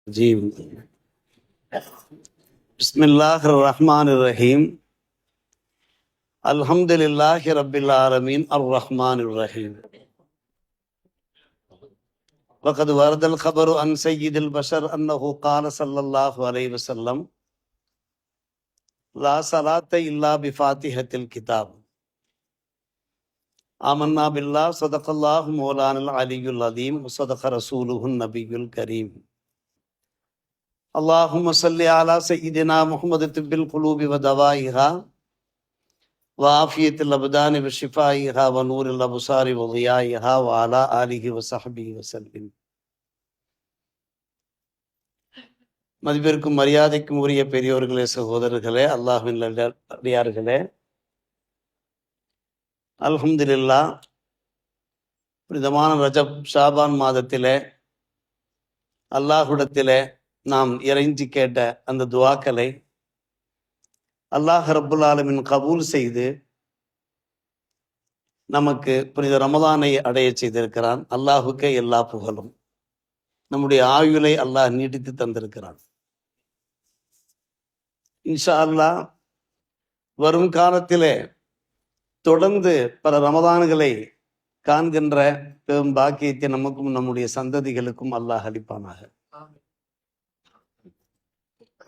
जीव बिस्मिल्लाहिर्रहमानिर्रहीम अल्हम्दुलिल्लाहि रब्बिल आलमीन अर्रहमानिर्रहीम वक़द वरदल खबरु अन सय्यिदिल बशर अन्नहु क़ाल सल्लल्लाहु अलैहि वसल्लम ला सलात इल्ला बिफातिहतिल किताब आमन्ना बिल्लाह सदक़ल्लाहु मौलानल अलियुल अज़ीम व सदक़ रसूलुहुन नबियुल करीम अल्लाहुम्मा सल्लि अला सय्यिदिना मुहम्मद तिब्बिल क़ुलूबि व दवाइहा व आफ़ियतिल अब्दानि व शिफ़ाइहा व नूरिल अब्सारि व ज़ियाइहा व अला आलिहि व सहबिहि वसल्लिम. மதிப்பிற்கும் மரியாதைக்கும் உரிய பெரியோர்களே, சகோதரர்களே, அல்லாஹ்வின் அடியார்களே, அல்ஹம்துலில்லாஹ் புனிதமான ரஜப் ஷாபான் மாதத்திலே அல்லாஹ்விடத்திலே நாம் இறைஞ்சி கேட்ட அந்த துஆக்களை அல்லாஹ் ரப்புல் ஆலமீன் கபூல் செய்து நமக்கு புனித ரமலானை அடைய செய்திருக்கிறான். அல்லாஹுக்கே எல்லா புகழும். நம்முடைய ஆயுளை அல்லாஹ் நீட்டித்து தந்திருக்கிறான். இன்ஷா அல்லாஹ் வரும் காலத்திலே தொடர்ந்து பல ரமதான்களை காண்கின்ற பெரும் பாக்கியத்தை நமக்கும் நம்முடைய சந்ததிகளுக்கும் அல்லாஹ் அளிப்பானாக.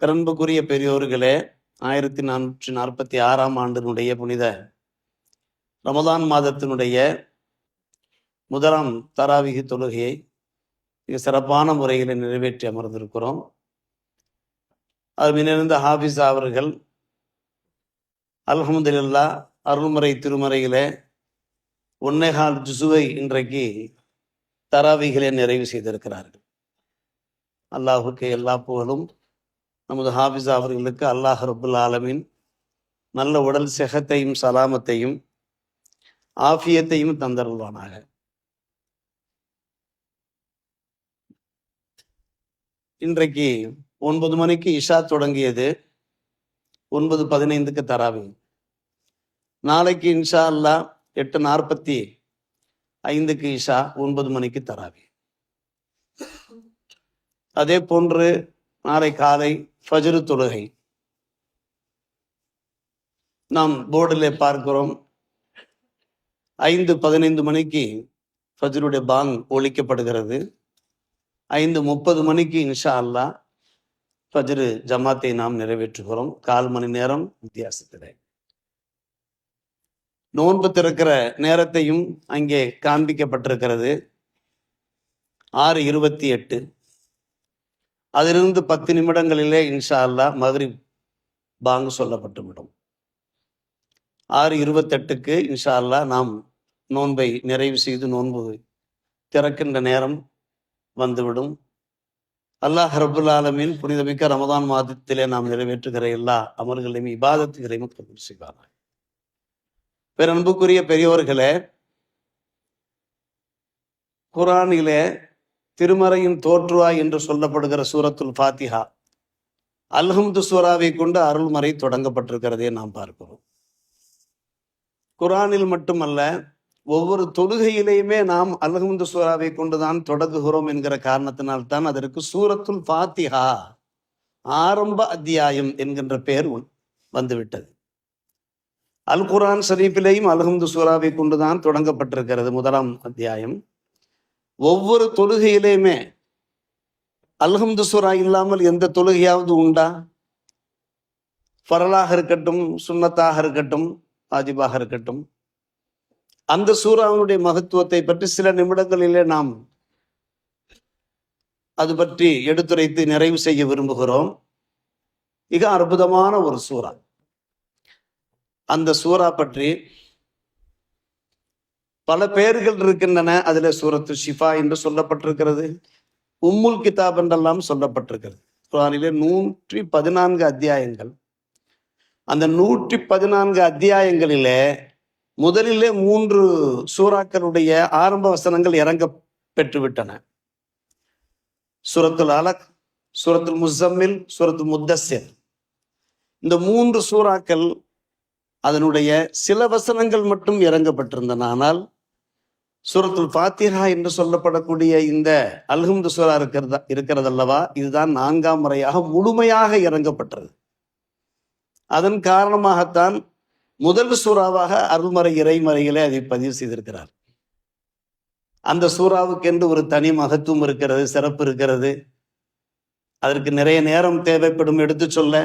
அன்புக்குரிய பெரியோர்களே, 1446 ஆண்டினுடைய புனித ரமதான் மாதத்தினுடைய முதலாம் தராவிகி தொழுகையை மிக சிறப்பான முறையில் நிறைவேற்றி அமர்ந்திருக்கிறோம். அதிலிருந்த ஹாஃபிஸா அவர்கள் அல்ஹம்துலில்லாஹ் அருள்முறை திருமறையிலே 1.25 ஜுசுவை இன்றைக்கு தராவிகளை நிறைவு செய்திருக்கிறார்கள். அல்லாஹுக்கு எல்லா புகழும். நமது ஹாஃபிஸா அவர்களுக்கு அல்லாஹ் ரப்புல் ஆலமீன் நல்ல உடல் செகத்தையும் சலாமத்தையும் ஆஃபியத்தையும் தந்தருள்வானாக. இன்றைக்கு 9 மணிக்கு இஷா தொடங்கியது, 9:15 தராவி. நாளைக்கு இன்ஷா அல்லாஹ் 8:45 இஷா, 9 மணிக்கு தராவி. அதே போன்று நாளை காலை ஃபஜ்ரு தொழுகை நாம் போர்டிலே பார்க்கிறோம். 5:15 மணிக்கு ஃபஜ்ருடைய பாங் ஒலிக்கப்படுகிறது. 5:30 மணிக்கு இன்ஷா அல்லாஹ் ஃபஜ்ரு ஜமாத்தை நாம் நிறைவேற்றுகிறோம். 1/4 மணி நேரம் வித்தியாசத்திலே நோன்பு திறக்கிற நேரத்தையும் அங்கே காண்பிக்கப்பட்டிருக்கிறது. 6:28. அதிலிருந்து 10 நிமிடங்களிலே இன்ஷா அல்லாஹ் மக்ரிப் பாங்கு சொல்லப்பட்டுவிடும். 6:28 இன்ஷா அல்லாஹ் நாம் நோன்பை நிறைவு செய்து நோன்பு திறக்கின்ற நேரம் வந்துவிடும். அல்லாஹ் ரப்புல் ஆலமீன் புனிதமிக்க ரமதான் மாதத்திலே நாம் நிறைவேற்றுகிற எல்லா அமல்களையும் இபாதத்துகளையும் கபூல் செய்வார்கள். பேரன்புக்குரிய பெரியோர்களே, குர்ஆனிலே திருமறையின் தோற்றுவாய் என்று சொல்லப்படுகிற சூரத்துல் ஃபாத்திஹா அல்ஹம்து சூராவை கொண்டு அருள்மறை தொடங்கப்பட்டிருக்கிறதே நாம் பார்க்கிறோம். குர்ஆனில் மட்டுமல்ல, ஒவ்வொரு தொழுகையிலேயுமே நாம் அல்ஹம்து சூராவை கொண்டுதான் தொடங்குகிறோம் என்கிற காரணத்தினால்தான் அதற்கு சூரத்துல் ஃபாத்திஹா, ஆரம்ப அத்தியாயம் என்கின்ற பெயர் வந்துவிட்டது. அல் குர்ஆன் ஷரீஃபிலேயும் அல்ஹம்து சூராவை கொண்டுதான் தொடங்கப்பட்டிருக்கிறது முதலாம் அத்தியாயம். ஒவ்வொரு தொழுகையிலேயுமே அல்ஹம்து சூரா இல்லாமல் எந்த தொழுகையாவது உண்டா? ஃபரலாக இருக்கட்டும், சுன்னத்தாக இருக்கட்டும், வாஜிபாக இருக்கட்டும், அந்த சூராவுடைய மகத்துவத்தை பற்றி சில நிமிடங்களிலே நாம் அது பற்றி எடுத்துரைத்து நிறைவு செய்ய விரும்புகிறோம். மிக அற்புதமான ஒரு சூரா. அந்த சூரா பற்றி பல பெயர்கள் இருக்கின்றன. அதுல சூரத்து ஷிஃபா என்று சொல்லப்பட்டிருக்கிறது, உம்முல் கிதாப் என்றெல்லாம் சொல்லப்பட்டிருக்கிறது. குர்ஆனிலே 114 அத்தியாயங்கள். அந்த 114 அத்தியாயங்களிலே முதலிலே 3 சூறாக்களுடைய ஆரம்ப வசனங்கள் இறங்க பெற்றுவிட்டன. சூரத்துல் அலக், சூரத்துல் முஸம்மில், சூரத்துல் முத்தஸ்ஸிர். இந்த 3 சூறாக்கள் அதனுடைய சில வசனங்கள் மட்டும் இறங்கப்பட்டிருந்தன. ஆனால் சூரத்துல் ஃபாத்திஹா என்று சொல்லப்படக்கூடிய இந்த அல்ஹம்து சூரா இருக்கிறதல்லவா, இதுதான் 4ஆம் முறையாக முழுமையாக இறங்கப்பட்டது. அதன் காரணமாகத்தான் முதல் சூறாவாக அருள்மறை இறைமறையிலே அதை பதிவு செய்திருக்கிறார். அந்த சூறாவுக்கு என்று ஒரு தனி மகத்துவம் இருக்கிறது, சிறப்பு இருக்கிறது. அதற்கு நிறைய நேரம் தேவைப்படும் எடுத்து சொல்ல.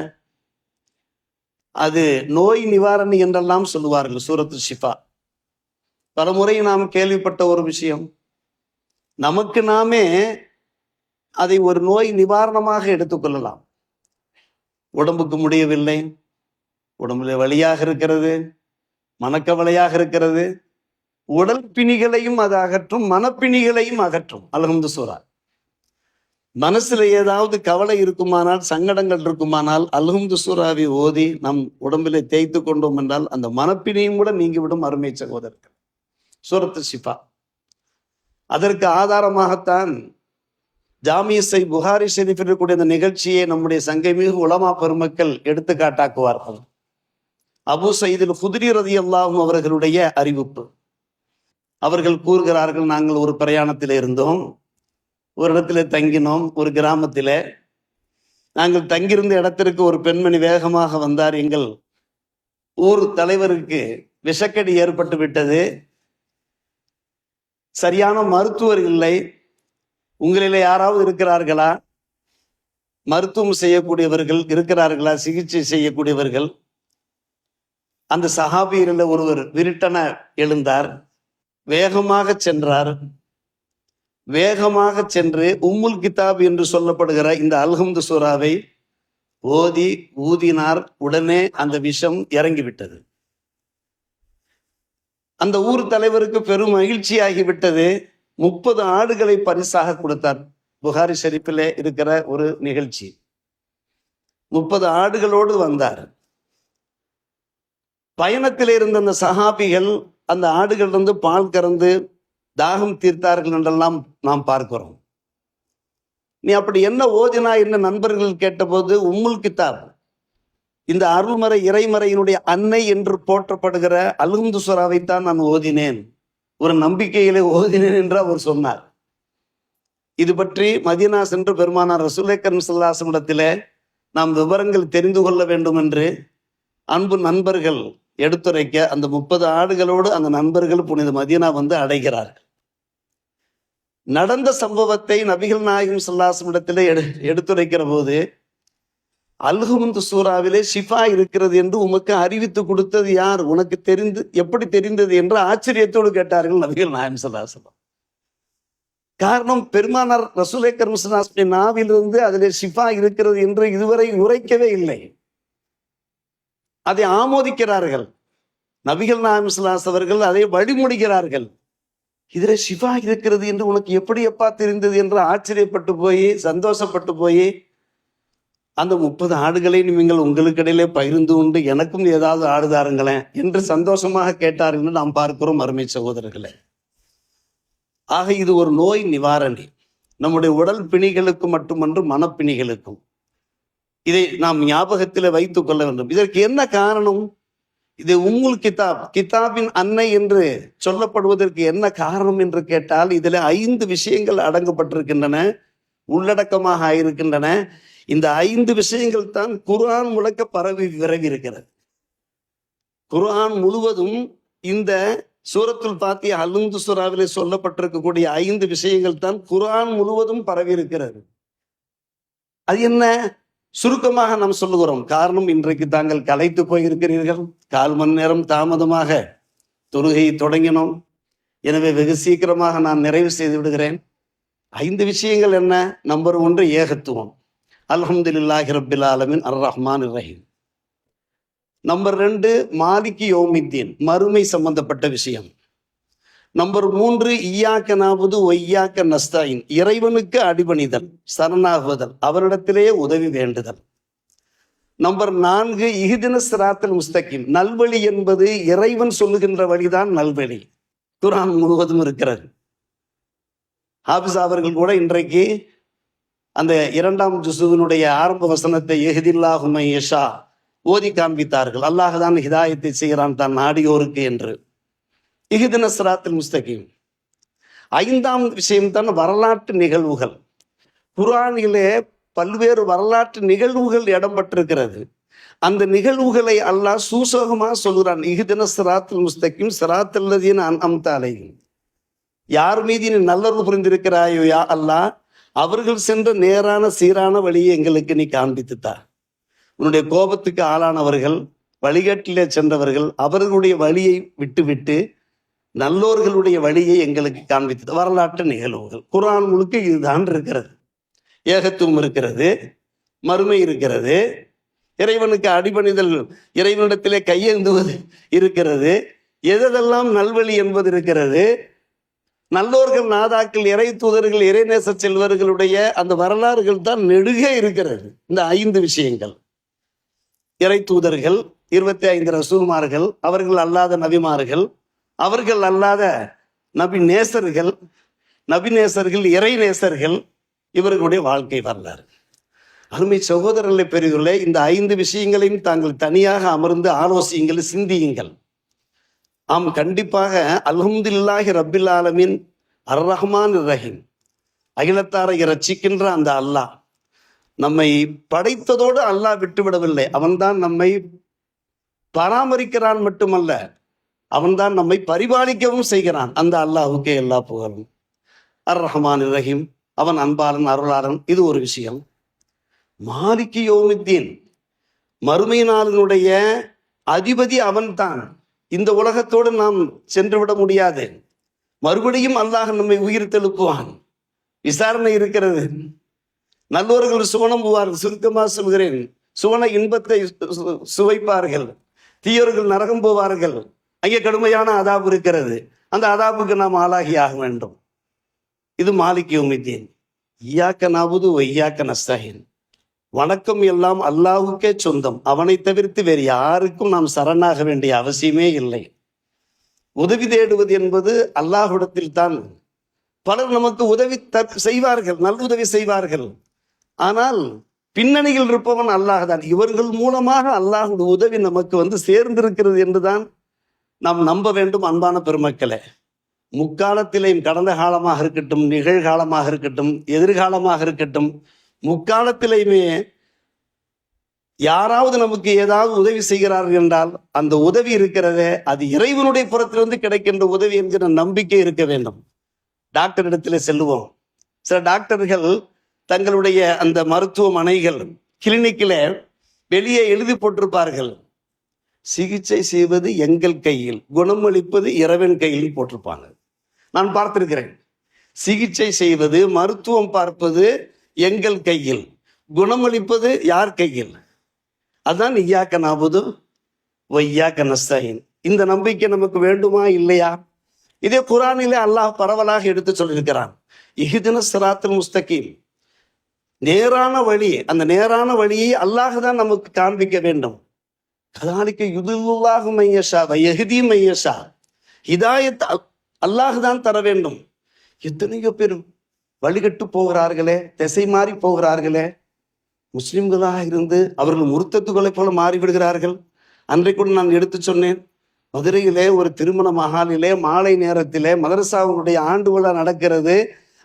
அது நோய் நிவாரணி என்றெல்லாம் சொல்லுவார்கள். சூரத்து ஷிஃபா பலமுறை நாம் கேள்விப்பட்ட ஒரு விஷயம். நமக்கு நாமே அதை ஒரு நோய் நிவாரணமாக எடுத்துக்கொள்ளலாம். உடம்புக்கு முடியவில்லை, உடம்புல வலியாக இருக்கிறது, மனக்கவலையாக இருக்கிறது, உடல் பிணிகளையும் அது அகற்றும், மனப்பிணிகளையும் அகற்றும் அல்ஹம்து சூரா. மனசுல ஏதாவது கவலை இருக்குமானால், சங்கடங்கள் இருக்குமானால் அல்ஹம்து சூராவை ஓதி நம் உடம்பிலே தேய்த்து கொண்டோம் என்றால் அந்த மனப்பிணியும் கூட நீங்கிவிடும். அருமை சகோதரர்கள், சூரத்து ஷிஃபா. அதற்கு ஆதாரமாகத்தான் ஜாமியஸை புகாரி ஷெரீஃபில் இருக்கக்கூடிய இந்த நிகழ்ச்சியை நம்முடைய சங்கைமிகு உலமா பெருமக்கள் எடுத்து காட்டாக்குவார்கள். அபூ சயீதுல் குத்ரி ரலியல்லாஹு அவர்களுடைய அறிவிப்பு. அவர்கள் கூறுகிறார்கள், நாங்கள் ஒரு பிரயாணத்தில் இருந்தோம், ஒரு இடத்துல தங்கினோம், ஒரு கிராமத்தில். நாங்கள் தங்கியிருந்த இடத்திற்கு ஒரு பெண்மணி வேகமாக வந்தார். எங்கள் ஊர் தலைவருக்கு விஷக்கடி ஏற்பட்டு விட்டது, சரியான மருத்துவர் இல்லை, உங்களிலே யாராவது இருக்கிறார்களா, மருத்துவம் செய்யக்கூடியவர்கள் இருக்கிறார்களா, சிகிச்சை செய்யக்கூடியவர்கள்? அந்த சஹாபியரில் ஒருவர் விருட்டன எழுந்தார், வேகமாக சென்றார். வேகமாக சென்று உம்முல் கிதாப் என்று சொல்லப்படுகிற இந்த அல்ஹம்து சூராவை ஓதி ஊதினார். உடனே அந்த விஷம் இறங்கிவிட்டது. அந்த ஊர் தலைவருக்கு பெரும் மகிழ்ச்சி ஆகிவிட்டது. 30 ஆடுகளை பரிசாக கொடுத்தார். புகாரி ஷெரீஃபிலே இருக்கிற ஒரு நிகழ்ச்சி. 30 ஆடுகளோடு வந்தார். பயணத்தில் இருந்த அந்த சஹாபிகள் அந்த ஆடுகளிலிருந்து பால் கறந்து தாகம் தீர்த்தார்கள் என்றெல்லாம் நாம் பார்க்கிறோம். நீ அப்படி என்ன ஓதினா என்ன நண்பர்கள் கேட்டபோது, உம்முல் கிதாப், இந்த அருள்மறை இறைமறையினுடைய அன்னை என்று போற்றப்படுகிற அல்ஹம்து சூராவைத்தான் நான் ஓதினேன், ஒரு நம்பிக்கையிலே ஓதினேன் என்று அவர் சொன்னார். இது பற்றி மதீனா சென்று பெருமானார் ரசூலுல்லாஹி ஸல்லல்லாஹு அலைஹி வஸல்லம் இடத்திலே நாம் விவரங்கள் தெரிந்து கொள்ள வேண்டும் என்று அன்பு நண்பர்கள் எடுத்துரைக்க, அந்த 30 ஆடுகளோடு அந்த நண்பர்கள் புனித மதீனா வந்து அடைகிறார்கள். நடந்த சம்பவத்தை நபிகள் நாயகம் ஸல்லல்லாஹு அலைஹி வஸல்லம் இடத்திலே எடுத்துரைக்கிற போது, அல்ஹம்து சூராவிலே ஷிஃபா இருக்கிறது என்று உமக்கு அறிவித்து கொடுத்தது யார், உனக்கு எப்படி தெரிந்தது என்று ஆச்சரியத்தோடு கேட்டார்கள் நபிகள் நாயகம் ஸல்லல்லாஹு அலைஹி வஸல்லம். காரணம், பெருமானார் ரசூலுல்லாஹி ஸல்லல்லாஹு அலைஹி வஸல்லம் நாவிலிருந்து அதிலே ஷிஃபா இருக்கிறது என்று இதுவரை உரைக்கவே இல்லை. அதை ஆமோதிக்கிறார்கள். நபிகள் நாயகம் ஸல்லல்லாஹு அலைஹி வஸல்லம் அவர்கள் அதை வழிமொழிகிறார்கள். இதுல ஷிஃபா இருக்கிறது என்று உனக்கு எப்படி எப்பா தெரிந்தது என்று ஆச்சரியப்பட்டு போய் சந்தோஷப்பட்டு போய், அந்த 30 ஆடுகளை நீங்கள் உங்களுக்கு இடையிலே பகிர்ந்து உண்டு எனக்கும் ஏதாவது ஆடுதாருங்களேன் என்று சந்தோஷமாக கேட்டார்கள் என்று நாம் பார்க்கிறோம். அருமை சகோதரர்களே, ஆக இது ஒரு நோய் நிவாரணி, நம்முடைய உடல் பிணிகளுக்கு மட்டுமன்று மனப்பிணிகளுக்கும். இதை நாம் ஞாபகத்தில் வைத்துக் கொள்ள வேண்டும். இதற்கு என்ன காரணம்? இது உம்முல் கிதாப், கிதாபின் அன்னை என்று சொல்லப்படுவதற்கு என்ன காரணம் என்று கேட்டால், இதில் 5 விஷயங்கள் அடங்கப்பட்டிருக்கின்றன, உள்ளடக்கமாக ஆயிருக்கின்றன. இந்த 5 விஷயங்கள் தான் குர்ஆன் முழுக்க பரவி விரவி இருக்கிறது. குர்ஆன் முழுவதும் இந்த சூரத்துல் ஃபாத்திஹா அல்ஹம்து சூராவிலே சொல்லப்பட்டிருக்கக்கூடிய 5 விஷயங்கள் தான் குர்ஆன் முழுவதும் பரவி இருக்கிறது. அது என்ன? சுருக்கமாக நாம் சொல்லுகிறோம். காரணம், இன்றைக்கு தாங்கள் களைத்து போயிருக்கிறீர்கள், 1/4 மணி நேரம் தாமதமாக தொழுகையை தொடங்கினோம். எனவே வெகு சீக்கிரமாக நான் நிறைவு செய்து விடுகிறேன். 5 விஷயங்கள் என்ன? நம்பர் 1 ஏகத்துவம், அல்ஹம்துலில்லாஹி ரப்பில் ஆலமீன் அர் ரஹ்மான் ரஹீம். நம்பர் 2 மாலிகி யௌமித்தீன், மறுமை சம்பந்தப்பட்ட விஷயம். நம்பர் 3 இய்யாக நஅபுது வ இய்யாக நஸ்தஈன், இறைவனுக்கு அடிபணிதல், சரணாகுதல், அவரிடத்திலேயே உதவி வேண்டுதல். நம்பர் 4 இஹ்தினஸ் ஸிராத்தல் முஸ்தகீம், நல்வழி என்பது இறைவன் சொல்லுகின்ற வழிதான் நல்வழி. குர்ஆன் முழுவதும் இருக்கிறது. ஹாஃபிஸ் அவர்கள் கூட இன்றைக்கு அந்த 2ஆம் ஜுஸுவினுடைய ஆரம்ப வசனத்தை இஹ்தில்லாஹு மை யஷா ஓதி காண்பித்தார்கள். அல்லாஹ் தான் ஹிதாயத்தை செய்கிறான் தான் நாடியோருக்கு என்று. இஹ்தினஸ் ஸிராத்தல் முஸ்தகீம், ஐந்தாம் விஷயம்தான் வரலாற்று நிகழ்வுகள். குர்ஆனிலே பல்வேறு வரலாற்று நிகழ்வுகள் இடம்பெற்றிருக்கிறது. அந்த நிகழ்வுகளை அல்லாஹ் சூசகமாக சொல்கிறான். இஹ்தின ஸிராத்தல் முஸ்தகீம் ஸிராத்தல் லதீன அன்அம்த அலைஹிம். யார் மீது நீ நல்லது புரிந்திருக்கிறாயோ யா அல்லாஹ், அவர்கள் சென்ற நேரான சீரான வழியை எங்களுக்கு நீ காண்பித்துத்தா. உன்னுடைய கோபத்துக்கு ஆளானவர்கள், வழிகாட்டிலே சென்றவர்கள், அவர்களுடைய வழியை விட்டுவிட்டு நல்லோர்களுடைய வழியை எங்களுக்கு காண்பித்தது. வரலாற்று நிகழ்வுகள் குர்ஆன் முழுக்க இதுதான் இருக்கிறது. ஏகத்துவம் இருக்கிறது, மறுமை இருக்கிறது, இறைவனுக்கு அடிபணிதல், இறைவனிடத்திலே கையேந்துவது இருக்கிறது, எதெல்லாம் நல்வழி என்பது இருக்கிறது. நல்லோர்கள், நாதாக்கள், இறை தூதர்கள், இறைநேச செல்வர்களுடைய அந்த வரலாறுகள் தான் நெடுக இருக்கிறது. இந்த 5 விஷயங்கள், இறை தூதர்கள், 25 ரசூல்மார்கள், அவர்கள் அல்லாத நபிமார்கள், அவர்கள் அல்லாத நபி நேசர்கள், இறை நேசர்கள், இவர்களுடைய வாழ்க்கை வரலாறு. அருமை சகோதரர்களை பெரிதுள்ளே, இந்த 5 விஷயங்களையும் தாங்கள் தனியாக அமர்ந்து ஆலோசியுங்கள், சிந்தியுங்கள். ஆம், கண்டிப்பாக அல்ஹம்துலில்லாஹி ரப்பில் ஆலமீன் அர் ரஹ்மான் ரஹீம், அகிலத்தாரை ரட்சிக்கின்ற அந்த அல்லாஹ் நம்மை படைத்ததோடு அல்லாஹ் விட்டுவிடவில்லை. அவன்தான் நம்மை பராமரிக்கிறான் மட்டுமல்ல, அவன்தான் நம்மை பரிபாலிக்கவும் செய்கிறான். அந்த அல்லாஹுக்கே எல்லா புகழும். அர் ரஹ்மான் ரஹீம், அவன் அன்பாளன், அருளாளன். இது ஒரு விஷயம். மாலிகி யௌமித்தீன், மறுமை நாளினுடைய அதிபதி அவன்தான். இந்த உலகத்தோடு நாம் சென்றுவிட முடியாது. மறுபடியும் அல்லாஹ் நம்மை உயிர் தெழுப்புவான். விசாரணை இருக்கிறது. நல்லோர்கள் சுவனம் போவார்கள். சுருக்கமாக சொல்கிறேன், சுவன இன்பத்தை சுவைப்பார்கள். தீயோர்கள் நரகம் போவார்கள். அங்கே கடுமையான அதாபு இருக்கிறது. அந்த அதாபுக்கு நாம் ஆளாகி ஆக வேண்டும். இது மாலிக் யௌமித்தீன். இய்யாக நஅபுது வ இய்யாக நஸ்தஈன். வணக்கம் எல்லாம் அல்லாஹுக்கே சொந்தம். அவனை தவிர்த்து வேறு யாருக்கும் நாம் சரணாக வேண்டிய அவசியமே இல்லை. உதவி தேடுவது என்பது அல்லாஹ்விடத்தில் தான். பலர் நமக்கு உதவி செய்வார்கள், நல்லுதவி செய்வார்கள். ஆனால் பின்னணியில் இருப்பவன் அல்லாஹ் தான். இவர்கள் மூலமாக அல்லாஹுடைய உதவி நமக்கு சேர்ந்திருக்கிறது என்றுதான் நாம் நம்ப வேண்டும். அன்பான பெருமக்களே, முக்காலத்திலேயும், கடந்த காலமாக இருக்கட்டும், நிகழ்காலமாக இருக்கட்டும், எதிர்காலமாக இருக்கட்டும், முக்காலத்திலேயுமே யாராவது நமக்கு ஏதாவது உதவி செய்கிறார்கள் என்றால் அந்த உதவி இருக்கிறதே, அது இறைவனுடைய புறத்திலிருந்து கிடைக்கின்ற உதவி என்கிற நம்பிக்கை இருக்க வேண்டும். டாக்டர் இடத்துல செல்லுவோம். சில டாக்டர்கள் தங்களுடைய அந்த மருத்துவமனைகள், கிளினிக்கில் வெளியே எழுதி போட்டிருப்பார்கள், சிகிச்சை செய்வது எங்கள் கையில், குணமளிப்பது இறைவன் கையில் போட்டிருப்பாங்க. நான் பார்த்திருக்கிறேன். சிகிச்சை செய்வது, மருத்துவம் பார்ப்பது எங்கள் கையில், குணமளிப்பது யார் கையில்? அதுதான் இய்யாக நஅபுது வ இய்யாக நஸ்தஈன். இந்த நம்பிக்கை நமக்கு வேண்டுமா இல்லையா? இதே குர்ஆனிலே அல்லாஹ் பரவலாக எடுத்து சொல்லியிருக்கிறான். இஹ்தின ஸிராத்தல் முஸ்தகீம், நேரான வழி. அந்த நேரான வழியை அல்லாஹ் தான் நமக்கு காண்பிக்க வேண்டும். கதாலிக்க யுதில்லுல்லாஹு மையஷா வ யஹ்தி மையஷா. ஹிதாயத் அல்லாஹ் தான் தர வேண்டும். எத்தனையோ பேர் வழிகட்டு போகிறார்களே, திசை மாறி போகிறார்களே. முஸ்லிம்களாக இருந்து அவர்கள் முர்த்தத்துகளை போல மாறிவிடுகிறார்கள். அன்றைக்கு நான் எடுத்து சொன்னேன், மதுரையிலே ஒரு திருமண மஹாலிலே மாலை நேரத்திலே மதரசாவுடைய ஆண்டு விழா நடக்கிறது.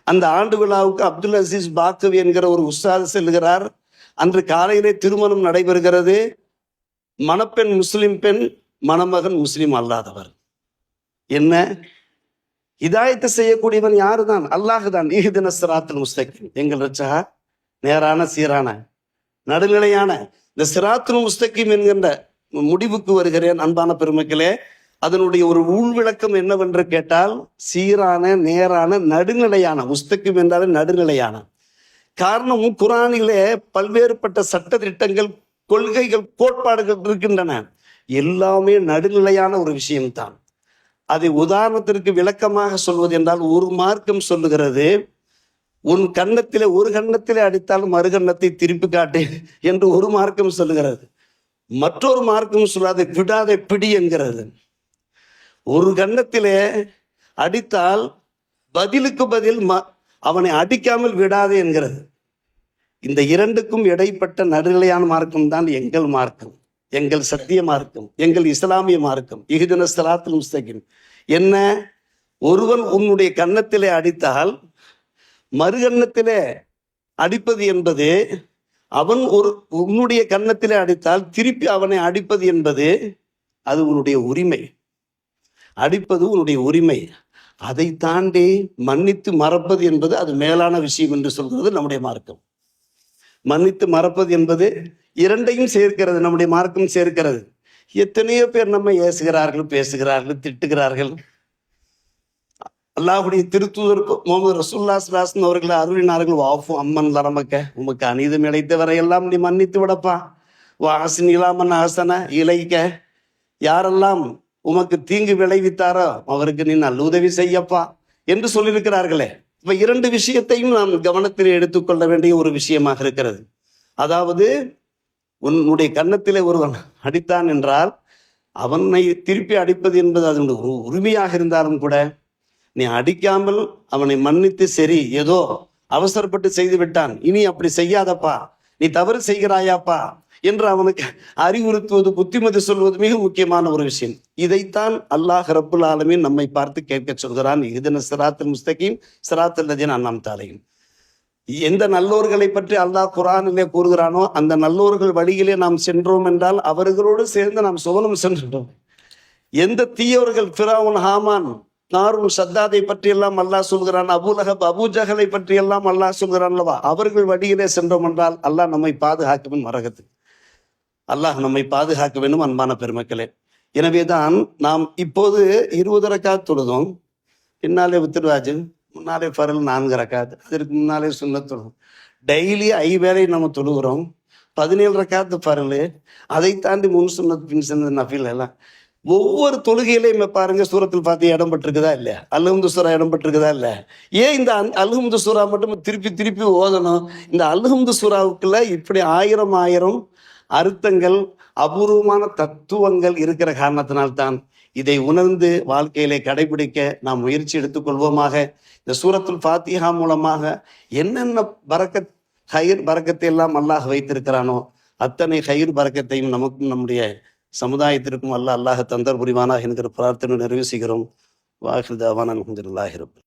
அந்த ஆண்டு விழாவுக்கு அப்துல் அசீஸ் பாக்கவி என்கிற ஒரு உஸ்தாத் செல்கிறார். அன்று காலையிலே திருமணம் நடைபெறுகிறது. மணப்பெண் முஸ்லிம் பெண், மணமகன் முஸ்லிம் அல்லாதவர். என்ன ஹிதாயத்தை செய்யக்கூடியவன் யாரு தான்? அல்லாஹ் தான். இஹ்தின ஸிராத்தல் முஸ்தகீம், எங்கள் ரட்சகா, நேரான சீரான நடுநிலையான இந்த ஸிராத்துல் முஸ்தகீம் என்கின்ற முடிவுக்கு வருகிறேன். அன்பான பெருமக்களே, அதனுடைய ஒரு உள்விளக்கம் என்னவென்று கேட்டால், சீரான, நேரான, நடுநிலையான. முஸ்தகீம் என்றாலே நடுநிலையான. காரணம், குர்ஆனிலே பல்வேறுபட்ட சட்ட திட்டங்கள், கொள்கைகள், கோட்பாடுகள் இருக்கின்றன. எல்லாமே நடுநிலையான ஒரு விஷயம்தான். அதை உதாரணத்திற்கு விளக்கமாக சொல்வது என்றால், ஒரு மார்க்கம் சொல்லுகிறது, உன் கன்னத்திலே ஒரு கன்னத்திலே அடித்தாலும் மறு கன்னத்தை திருப்பி காட்டு என்று ஒரு மார்க்கம் சொல்லுகிறது. மற்றொரு மார்க்கம் சொல்லாதை விடாதை பிடி என்கிறது. ஒரு கன்னத்திலே அடித்தால் பதிலுக்கு பதில் அவனை அடிக்காமல் விடாதே என்கிறது. இந்த இரண்டுக்கும் இடைப்பட்ட நடுநிலையான மார்க்கம் தான் எங்கள் மார்க்கம், எங்கள் சத்திய மார்க்கம், எங்கள் இஸ்லாமிய மார்க்கம். இஹ்தின ஸிராத்தல் முஸ்தகீம். என்ன? ஒருவன் உன்னுடைய கன்னத்திலே அடித்தால் மறுகன்னத்திலே அடிப்பது என்பது, அவன் உன்னுடைய கன்னத்திலே அடித்தால் திருப்பி அவனை அடிப்பது என்பது அது உன்னுடைய உரிமை. அடிப்பது உன்னுடைய உரிமை. அதை தாண்டி மன்னித்து மறப்பது என்பது அது மேலான விஷயம் என்று சொல்கிறது நம்முடைய மார்க்கம். மன்னித்து மறப்பது என்பது இரண்டையும் சேர்க்கிறது, நம்முடைய மார்க்கம் சேர்க்கிறது. எத்தனையோ பேர் நம்ம ஏசுகிறார்கள், பேசுகிறார்கள், திட்டுகிறார்கள். அல்லாஹுடைய திருத்தூதர் முகமது ரசூலுல்லாஹி ஸல்லல்லாஹு அலைஹி வஸல்லம் அவர்கள் அருளினார்கள், வாஃபு அம்மன் லரமக்க, உமக்கு அநீதம் இழைத்தவரை எல்லாம் நீ மன்னித்து விடப்பா. வாசின் இலாமன் ஹசன இலைக்க, யாரெல்லாம் உமக்கு தீங்கு விளைவித்தாரோ அவருக்கு நீ நல்ல உதவி செய்யப்பா என்று சொல்லியிருக்கிறார்களே. இப்ப இரண்டு விஷயத்தையும் நாம் கவனத்தில் எடுத்துக்கொள்ள வேண்டிய ஒரு விஷயமாக இருக்கிறது. அதாவது உன்னுடைய கன்னத்திலே ஒருவன் அடித்தான் என்றால் அவனை திருப்பி அடிப்பது என்பது அதனுடைய உரிமையாக இருந்தாலும் கூட நீ அடிக்காமல் அவனை மன்னித்து, சரி ஏதோ அவசரப்பட்டு செய்து விட்டான், இனி அப்படி செய்யாதப்பா, நீ தவறு செய்கிறாயாப்பா என்று அவனுக்கு அறிவுறுத்துவது, புத்திமதி சொல்வது மிக முக்கியமான ஒரு விஷயம். இதைத்தான் அல்லாஹ் ரப்புல் ஆலமீன் நம்மை பார்த்து கேட்க சொல்கிறான். இஹ்தின ஸிராத்தல் முஸ்தகீம் ஸிராத்தல் லதீன அன்அம்த அலைஹிம். எந்த நல்லோர்களை பற்றி அல்லாஹ் குர்ஆனிலே கூறுகிறானோ அந்த நல்லோர்கள் வழியிலே நாம் சென்றோம் என்றால் அவர்களோடு சேர்ந்து நாம் சுவனம் சென்றோம். எந்த தீயவர்கள், ஃபிரௌன், ஹாமான், நாரூன், ஷத்தாதை பற்றி எல்லாம் அல்லாஹ் சொல்கிறான், அபூலஹப், அபூஜஹலை பற்றி எல்லாம் அல்லாஹ் சொல்கிறான் அல்லவா, அவர்கள் வழியிலே சென்றோம் என்றால் அல்லாஹ் நம்மை பாதுகாக்கும். மரகத்து அல்லாஹ் நம்மை பாதுகாக்க வேண்டும். அன்பான பெருமக்களே, எனவேதான் நாம் இப்போது 20 ரக்காத் தொழுதோம். பின்னாலே வித்துடுவாச்சு, முன்னாலே ஃபரல் 4 ரக்காத், அதற்கு முன்னாலே சுன்னத் தொழுவோம். டெய்லி 5 வேளை நம்ம தொழுகிறோம். 17 ரக்காத்து ஃபரல், அதை தாண்டி முன் சுன்னத் பின் சுன்னத் நஃபில் எல்லாம். ஒவ்வொரு தொழுகையிலையும் பாருங்க, சூரத்தில் ஃபாத்திஹா இடம் பெற்றிருக்குதா இல்லையா, அல்ஹம்து சூரா இடம் பெற்றிருக்குதா இல்ல. ஏன் இந்த அல்ஹம்து சூரா மட்டும் திருப்பி திருப்பி ஓதணும்? இந்த அல்ஹம்து சூராவுக்குள்ள இப்படி ஆயிரம் அர்த்தங்கள், அபூர்வமான தத்துவங்கள் இருக்கிற காரணத்தினால்தான் இதை உணர்ந்து வாழ்க்கையிலே கடைபிடிக்க நாம் முயற்சி எடுத்துக்கொள்வோமாக. இந்த சூரத்துல் ஃபாத்திஹா மூலமாக என்னென்ன பரக்கத், ஹைர் பரக்கத்தை எல்லாம் அல்லாஹ் வைத்திருக்கிறானோ அத்தனை ஹைர் பரக்கத்தையும் நமக்கும் நம்முடைய சமுதாயத்திற்கும் அல்லாஹ் தந்தர் புரிவானா என்கிற பிரார்த்தனை நிறைவு செய்கிறோம். வாஹிர் தாவானா அல்ஹம்துலில்லாஹி ரப்பில்